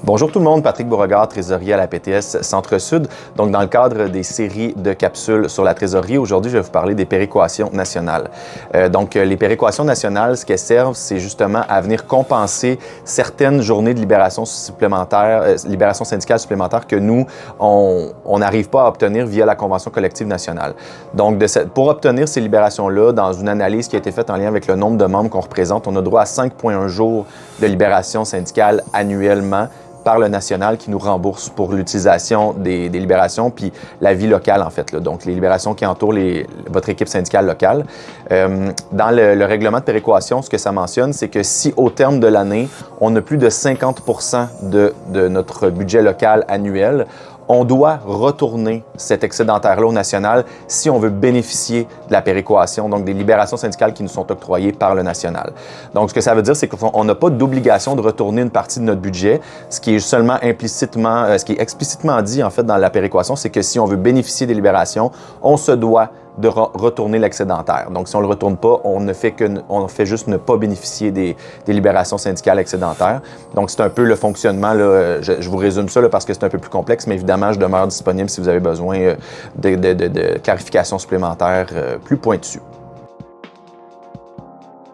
Bonjour tout le monde, Patrick Beauregard, trésorier à la PTS Centre-Sud. Donc, dans le cadre des séries de capsules sur la trésorerie, aujourd'hui, je vais vous parler des péréquations nationales. Les péréquations nationales, ce qu'elles servent, c'est justement à venir compenser certaines journées de libération supplémentaire, libération syndicale supplémentaire que nous, on n'arrive pas à obtenir via la Convention collective nationale. Donc, pour obtenir ces libérations-là, dans une analyse qui a été faite en lien avec le nombre de membres qu'on représente, on a droit à 5,1 jours de libération syndicale annuellement par le national qui nous rembourse pour l'utilisation des libérations puis la vie locale, en fait, là. Donc, les libérations qui entourent votre équipe syndicale locale. Dans le règlement de péréquation, ce que ça mentionne, c'est que si au terme de l'année, on a plus de 50 de notre budget local annuel, on doit retourner cet excédentaire-là au national si on veut bénéficier de la péréquation, donc des libérations syndicales qui nous sont octroyées par le national. Donc, ce que ça veut dire, c'est qu'on n'a pas d'obligation de retourner une partie de notre budget. Ce qui est seulement implicitement, ce qui est explicitement dit, en fait, dans la péréquation, c'est que si on veut bénéficier des libérations, on se doit de retourner l'excédentaire. Donc, si on ne le retourne pas, on fait juste ne pas bénéficier des libérations syndicales excédentaires. Donc, c'est un peu le fonctionnement, là, je vous résume ça là, parce que c'est un peu plus complexe, mais évidemment, je demeure disponible si vous avez besoin de clarifications supplémentaires plus pointues.